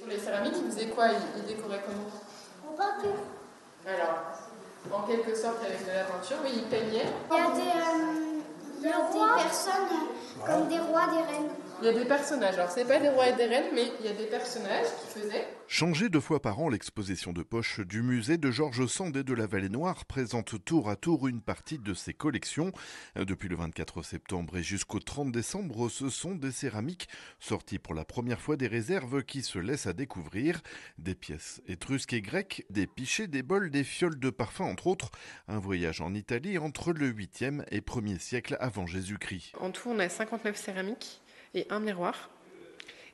Sur les céramiques, ils faisaient quoi? Ils décoraient comment? En peinture. Alors, en quelque sorte avec de la peinture, oui, ils peignaient. Il y a des personnes comme des rois, des reines. Il y a des personnages, alors c'est pas des rois et des reines, mais il y a des personnages qui faisaient. Changée 2 fois par an, l'exposition de poche du musée de Georges Sand et de la Vallée-Noire présente tour à tour une partie de ses collections. Depuis le 24 septembre et jusqu'au 30 décembre, ce sont des céramiques sorties pour la première fois des réserves qui se laissent à découvrir. Des pièces étrusques et grecques, des pichets, des bols, des fioles de parfum entre autres. Un voyage en Italie entre le 8e et 1er siècle avant Jésus-Christ. En tout, on a 59 céramiques et un miroir.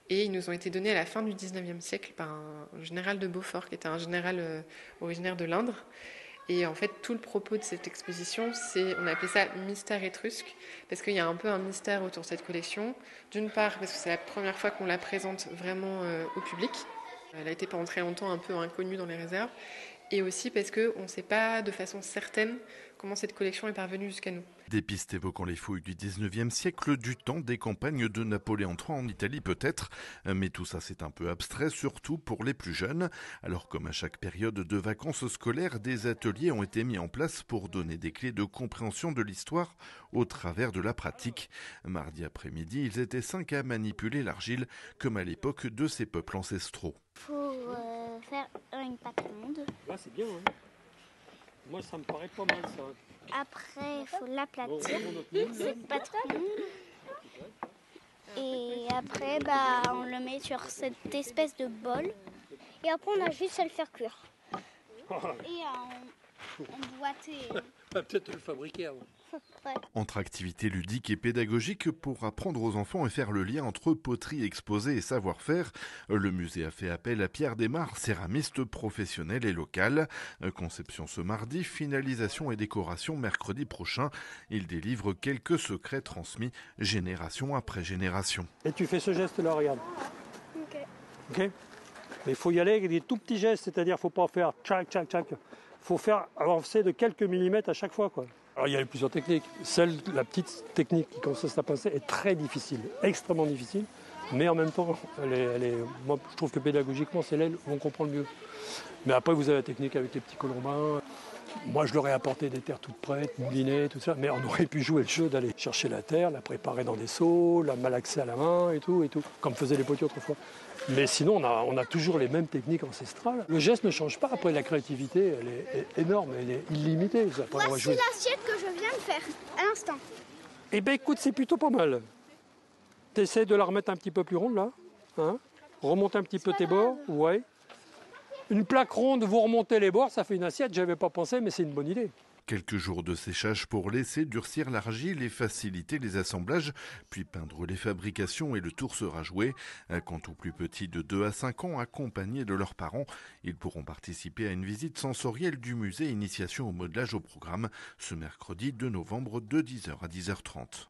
Et ils nous ont été donnés à la fin du 19e siècle par un général de Beaufort, qui était un général originaire de l'Indre. Et en fait, tout le propos de cette exposition, on a appelé ça mystère étrusque, parce qu'il y a un peu un mystère autour de cette collection. D'une part, parce que c'est la première fois qu'on la présente vraiment au public. Elle a été pendant très longtemps un peu inconnue dans les réserves. Et aussi parce qu'on ne sait pas de façon certaine comment cette collection est parvenue jusqu'à nous. Des pistes évoquant les fouilles du 19e siècle, du temps des campagnes de Napoléon III en Italie peut-être, mais tout ça c'est un peu abstrait, surtout pour les plus jeunes. Alors comme à chaque période de vacances scolaires, des ateliers ont été mis en place pour donner des clés de compréhension de l'histoire au travers de la pratique. Mardi après-midi, ils étaient 5 à manipuler l'argile, comme à l'époque de ces peuples ancestraux. Il faut faire une pâte ronde. Là, c'est bien, hein. Moi, ça me paraît pas mal, ça. Après, il faut l'aplatir, cette pâte ronde. Et après, on le met sur cette espèce de bol. Et après, on a juste à le faire cuire. Et à emboîter. On va peut-être le fabriquer avant. Ouais. Entre activités ludiques et pédagogiques pour apprendre aux enfants et faire le lien entre poterie exposée et savoir-faire, le musée a fait appel à Pierre Desmar, céramiste professionnel et local. Conception ce mardi, finalisation et décoration mercredi prochain. Il délivre quelques secrets transmis génération après génération. Et tu fais ce geste-là, regarde. Ok. Mais il faut y aller avec des tout petits gestes, c'est-à-dire qu'il ne faut pas faire tchac, tchac, tchac. Il faut faire avancer de quelques millimètres à chaque fois, quoi. Alors il y a plusieurs techniques. La petite technique qui consiste à pincer est très difficile, extrêmement difficile, mais en même temps, moi je trouve que pédagogiquement c'est elle où on comprend le mieux. Mais après vous avez la technique avec les petits colombins. Moi je leur ai apporté des terres toutes prêtes, moulinées, tout ça, mais on aurait pu jouer le jeu d'aller chercher la terre, la préparer dans des seaux, la malaxer à la main et tout, comme faisaient les potiers autrefois. Mais sinon, on a toujours les mêmes techniques ancestrales. Le geste ne change pas. Après, la créativité, elle est énorme, elle est illimitée. Après, Voici l'assiette que je viens de faire à l'instant. Eh bien, écoute, c'est plutôt pas mal. Tu essaies de la remettre un petit peu plus ronde, là. Hein, remonte un petit peu tes bords. Ouais. Une plaque ronde, vous remontez les bords, ça fait une assiette. J'avais pas pensé, mais c'est une bonne idée. Quelques jours de séchage pour laisser durcir l'argile et faciliter les assemblages, puis peindre les fabrications et le tour sera joué. Quant aux plus petits de 2 à 5 ans, accompagnés de leurs parents, ils pourront participer à une visite sensorielle du musée Initiation au modelage au programme ce mercredi 2 novembre de 10h à 10h30.